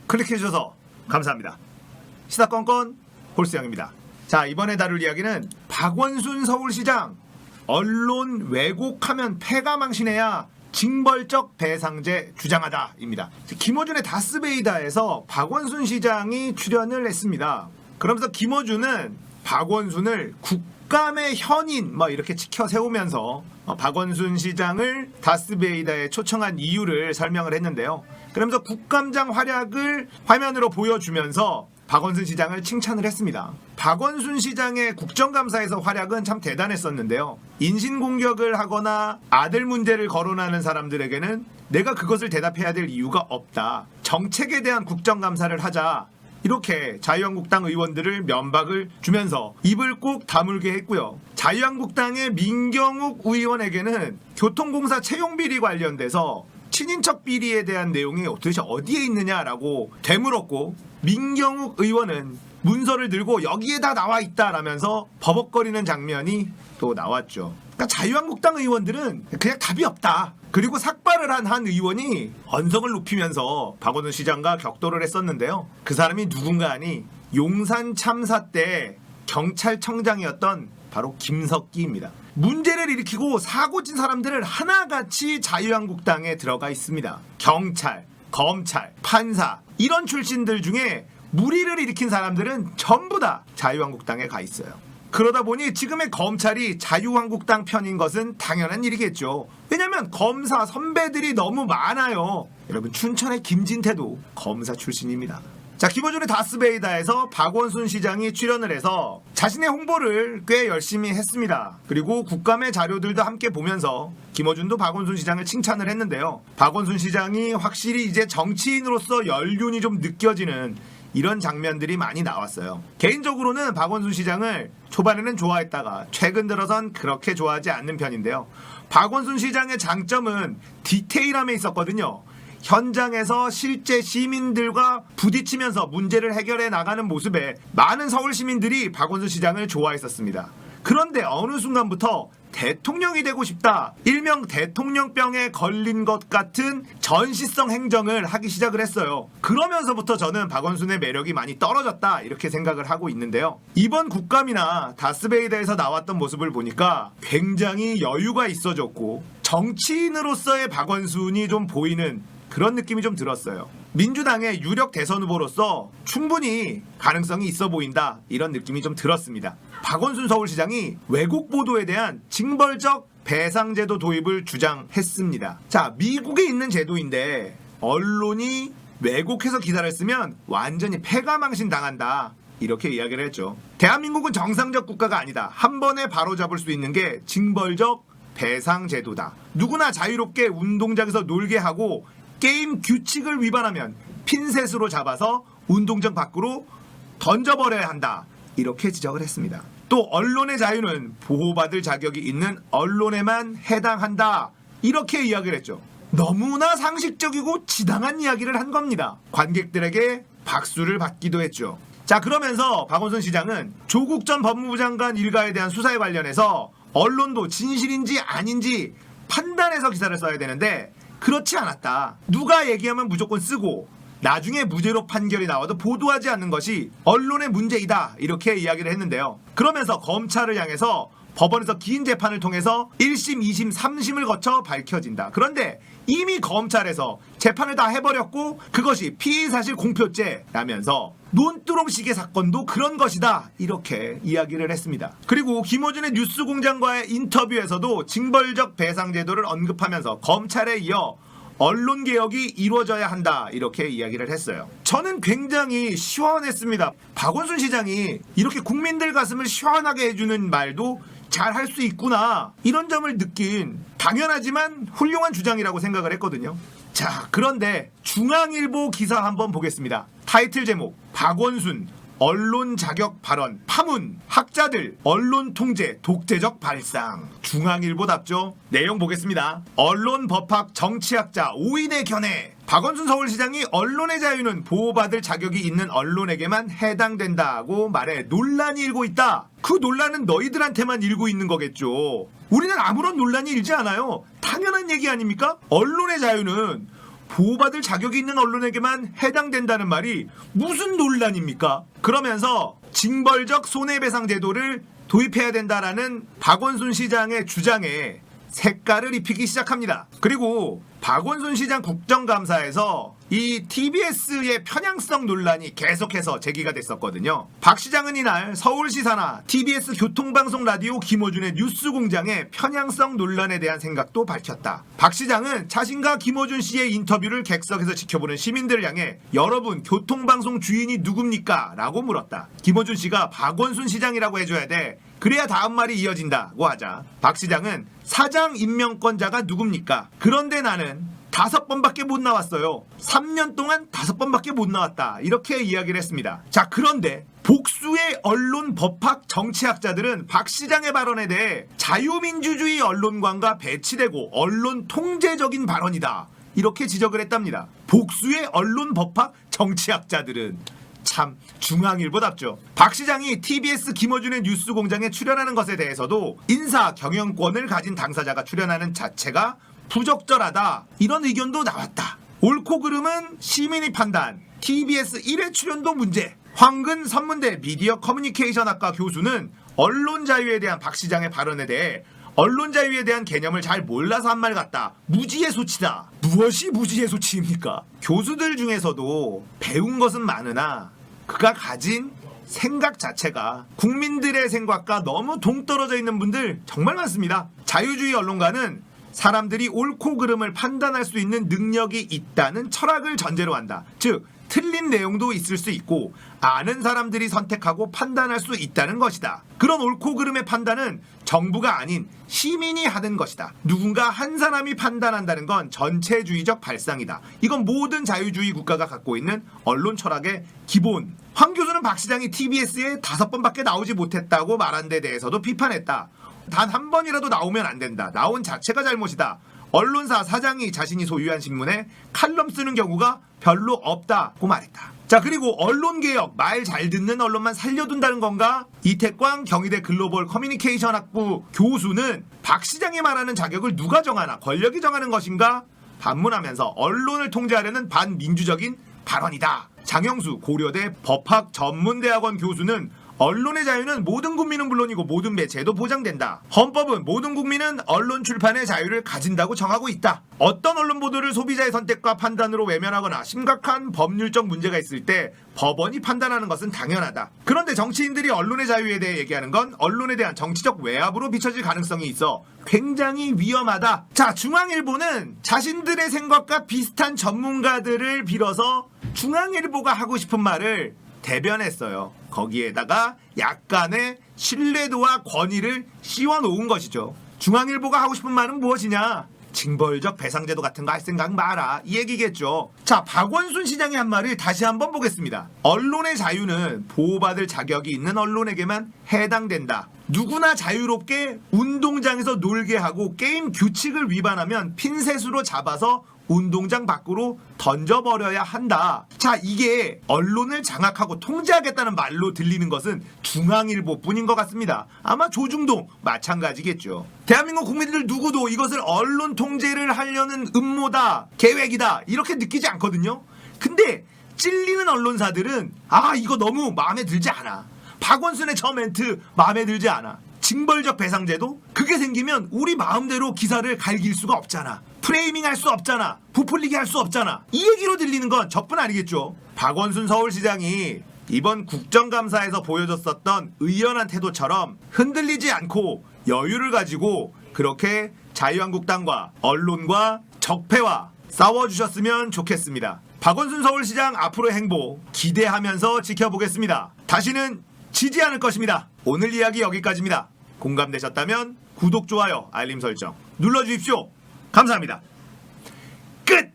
클릭해주셔서 감사합니다. 시사건건 홀수영입니다. 자, 이번에 다룰 이야기는 박원순 서울시장 언론 왜곡하면 패가 망신해야 징벌적 배상제 주장하다입니다. 김어준의 다스베이다에서 박원순 시장이 출연을 했습니다. 그러면서 김어준은 박원순을 국감의 현인 이렇게 치켜 세우면서 박원순 시장을 다스베이다에 초청한 이유를 설명을 했는데요. 그러면서 국감장 활약을 화면으로 보여주면서 박원순 시장을 칭찬을 했습니다. 박원순 시장의 국정감사에서 활약은 참 대단했었는데요. 인신공격을 하거나 아들 문제를 거론하는 사람들에게는 내가 그것을 대답해야 될 이유가 없다. 정책에 대한 국정감사를 하자. 이렇게 자유한국당 의원들을 면박을 주면서 입을 꼭 다물게 했고요. 자유한국당의 민경욱 의원에게는 교통공사 채용비리 관련돼서 친인척 비리에 대한 내용이 도대체 어디에 있느냐라고 되물었고, 민경욱 의원은 문서를 들고 여기에 다 나와 있다라면서 버벅거리는 장면이 또 나왔죠. 그러니까 자유한국당 의원들은 그냥 답이 없다. 그리고 삭발을 한 한 의원이 언성을 높이면서 박원순 시장과 격돌을 했었는데요. 그 사람이 누군가 하니 용산 참사 때 경찰청장이었던 바로 김석기입니다. 문제를 일으키고 사고친 사람들을 하나같이 자유한국당에 들어가 있습니다. 경찰, 검찰, 판사 이런 출신들 중에 무리를 일으킨 사람들은 전부 다 자유한국당에 가 있어요. 그러다 보니 지금의 검찰이 자유한국당 편인 것은 당연한 일이겠죠. 왜냐면 검사 선배들이 너무 많아요. 여러분, 춘천의 김진태도 검사 출신입니다. 자, 김어준의 다스베이다에서 박원순 시장이 출연을 해서 자신의 홍보를 꽤 열심히 했습니다. 그리고 국감의 자료들도 함께 보면서 김어준도 박원순 시장을 칭찬을 했는데요. 박원순 시장이 확실히 이제 정치인으로서 연륜이 좀 느껴지는 이런 장면들이 많이 나왔어요. 개인적으로는 박원순 시장을 초반에는 좋아했다가 최근 들어선 그렇게 좋아하지 않는 편인데요. 박원순 시장의 장점은 디테일함에 있었거든요. 현장에서 실제 시민들과 부딪히면서 문제를 해결해 나가는 모습에 많은 서울 시민들이 박원순 시장을 좋아했었습니다. 그런데 어느 순간부터 대통령이 되고 싶다, 일명 대통령병에 걸린 것 같은 전시성 행정을 하기 시작을 했어요. 그러면서부터 저는 박원순의 매력이 많이 떨어졌다 이렇게 생각을 하고 있는데요. 이번 국감이나 다스베이다에서 나왔던 모습을 보니까 굉장히 여유가 있어졌고 정치인으로서의 박원순이 좀 보이는 그런 느낌이 좀 들었어요. 민주당의 유력 대선 후보로서 충분히 가능성이 있어 보인다 이런 느낌이 좀 들었습니다. 박원순 서울시장이 왜곡 보도에 대한 징벌적 배상제도 도입을 주장했습니다. 자, 미국에 있는 제도인데 언론이 왜곡해서 기사를 쓰면 완전히 패가망신 당한다 이렇게 이야기를 했죠. 대한민국은 정상적 국가가 아니다. 한 번에 바로잡을 수 있는 게 징벌적 배상제도다. 누구나 자유롭게 운동장에서 놀게 하고 게임 규칙을 위반하면 핀셋으로 잡아서 운동장 밖으로 던져버려야 한다 이렇게 지적을 했습니다. 또 언론의 자유는 보호받을 자격이 있는 언론에만 해당한다 이렇게 이야기를 했죠. 너무나 상식적이고 지당한 이야기를 한 겁니다. 관객들에게 박수를 받기도 했죠. 자, 그러면서 박원순 시장은 조국 전 법무부 장관 일가에 대한 수사에 관련해서 언론도 진실인지 아닌지 판단해서 기사를 써야 되는데 그렇지 않았다. 누가 얘기하면 무조건 쓰고 나중에 무죄로 판결이 나와도 보도하지 않는 것이 언론의 문제이다 이렇게 이야기를 했는데요. 그러면서 검찰을 향해서 법원에서 긴 재판을 통해서 1심, 2심, 3심을 거쳐 밝혀진다. 그런데 이미 검찰에서 재판을 다 해버렸고 그것이 피의사실 공표죄라면서 논두렁시계 사건도 그런 것이다 이렇게 이야기를 했습니다. 그리고 김어준의 뉴스공장과의 인터뷰에서도 징벌적 배상제도를 언급하면서 검찰에 이어 언론개혁이 이루어져야 한다 이렇게 이야기를 했어요. 저는 굉장히 시원했습니다. 박원순 시장이 이렇게 국민들 가슴을 시원하게 해주는 말도 잘 할 수 있구나 이런 점을 느낀 당연하지만 훌륭한 주장이라고 생각을 했거든요. 자, 그런데 중앙일보 기사 한번 보겠습니다. 타이틀 제목 박원순 언론 자격 발언 파문 학자들 언론 통제 독재적 발상. 중앙일보답죠. 내용 보겠습니다. 언론 법학 정치학자 5인의 견해. 박원순 서울시장이 언론의 자유는 보호받을 자격이 있는 언론에게만 해당된다고 말해 논란이 일고 있다. 그 논란은 너희들한테만 일고 있는 거겠죠. 우리는 아무런 논란이 일지 않아요. 당연한 얘기 아닙니까? 언론의 자유는 보호받을 자격이 있는 언론에게만 해당된다는 말이 무슨 논란입니까? 그러면서 징벌적 손해배상 제도를 도입해야 된다라는 박원순 시장의 주장에 색깔을 입히기 시작합니다. 그리고 박원순 시장 국정감사에서 이 TBS의 편향성 논란이 계속해서 제기가 됐었거든요. 박 시장은 이날 서울시 산하 TBS 교통방송 라디오 김어준의 뉴스공장의 편향성 논란에 대한 생각도 밝혔다. 박 시장은 자신과 김어준 씨의 인터뷰를 객석에서 지켜보는 시민들을 향해 여러분 교통방송 주인이 누굽니까? 라고 물었다. 김어준 씨가 박원순 시장이라고 해줘야 돼. 그래야 다음 말이 이어진다고 하자 박 시장은 사장 임명권자가 누굽니까? 그런데 나는 5번밖에 못 나왔어요. 3년 동안 5번밖에 못 나왔다. 이렇게 이야기를 했습니다. 자, 그런데 복수의 언론 법학 정치학자들은 박 시장의 발언에 대해 자유민주주의 언론관과 배치되고 언론 통제적인 발언이다. 이렇게 지적을 했답니다. 복수의 언론 법학 정치학자들은 참 중앙일보답죠. 박 시장이 TBS 김어준의 뉴스공장에 출연하는 것에 대해서도 인사 경영권을 가진 당사자가 출연하는 자체가 부적절하다. 이런 의견도 나왔다. 옳고 그름은 시민이 판단. TBS 1회 출연도 문제. 황근 선문대 미디어 커뮤니케이션학과 교수는 언론 자유에 대한 박 시장의 발언에 대해 언론 자유에 대한 개념을 잘 몰라서 한 말 같다. 무지의 소치다. 무엇이 무지의 소치입니까? 교수들 중에서도 배운 것은 많으나 그가 가진 생각 자체가 국민들의 생각과 너무 동떨어져 있는 분들 정말 많습니다. 자유주의 언론가는 사람들이 옳고 그름을 판단할 수 있는 능력이 있다는 철학을 전제로 한다. 즉 틀린 내용도 있을 수 있고 아는 사람들이 선택하고 판단할 수 있다는 것이다. 그런 옳고 그름의 판단은 정부가 아닌 시민이 하는 것이다. 누군가 한 사람이 판단한다는 건 전체주의적 발상이다. 이건 모든 자유주의 국가가 갖고 있는 언론 철학의 기본. 황 교수는 박 시장이 TBS에 5번밖에 나오지 못했다고 말한 데 대해서도 비판했다. 단 한 번이라도 나오면 안 된다. 나온 자체가 잘못이다. 언론사 사장이 자신이 소유한 신문에 칼럼 쓰는 경우가 별로 없다고 말했다. 자, 그리고 언론개혁, 말 잘 듣는 언론만 살려둔다는 건가? 이태광 경희대 글로벌 커뮤니케이션 학부 교수는 박 시장이 말하는 자격을 누가 정하나? 권력이 정하는 것인가? 반문하면서 언론을 통제하려는 반민주적인 발언이다. 장영수 고려대 법학전문대학원 교수는 언론의 자유는 모든 국민은 물론이고 모든 매체에도 보장된다. 헌법은 모든 국민은 언론 출판의 자유를 가진다고 정하고 있다. 어떤 언론 보도를 소비자의 선택과 판단으로 외면하거나 심각한 법률적 문제가 있을 때 법원이 판단하는 것은 당연하다. 그런데 정치인들이 언론의 자유에 대해 얘기하는 건 언론에 대한 정치적 외압으로 비춰질 가능성이 있어 굉장히 위험하다. 자, 중앙일보는 자신들의 생각과 비슷한 전문가들을 빌어서 중앙일보가 하고 싶은 말을 대변했어요. 거기에다가 약간의 신뢰도와 권위를 씌워놓은 것이죠. 중앙일보가 하고 싶은 말은 무엇이냐? 징벌적 배상제도 같은 거 할 생각 마라, 이 얘기겠죠. 자, 박원순 시장이 한 말을 다시 한번 보겠습니다. 언론의 자유는 보호받을 자격이 있는 언론에게만 해당된다. 누구나 자유롭게 운동장에서 놀게 하고 게임 규칙을 위반하면 핀셋으로 잡아서 운동장 밖으로 던져버려야 한다. 자, 이게 언론을 장악하고 통제하겠다는 말로 들리는 것은 중앙일보뿐인 것 같습니다. 아마 조중동 마찬가지겠죠. 대한민국 국민들 누구도 이것을 언론 통제를 하려는 음모다, 계획이다 이렇게 느끼지 않거든요. 근데 찔리는 언론사들은 이거 너무 마음에 들지 않아. 박원순의 저 멘트 마음에 들지 않아. 징벌적 배상제도? 그게 생기면 우리 마음대로 기사를 갈길 수가 없잖아. 프레이밍 할 수 없잖아. 부풀리게 할 수 없잖아. 이 얘기로 들리는 건 저뿐 아니겠죠. 박원순 서울시장이 이번 국정감사에서 보여줬었던 의연한 태도처럼 흔들리지 않고 여유를 가지고 그렇게 자유한국당과 언론과 적폐와 싸워주셨으면 좋겠습니다. 박원순 서울시장 앞으로의 행보 기대하면서 지켜보겠습니다. 다시는 지지 않을 것입니다. 오늘 이야기 여기까지입니다. 공감되셨다면 구독, 좋아요, 알림 설정 눌러주십시오. 감사합니다. 끝!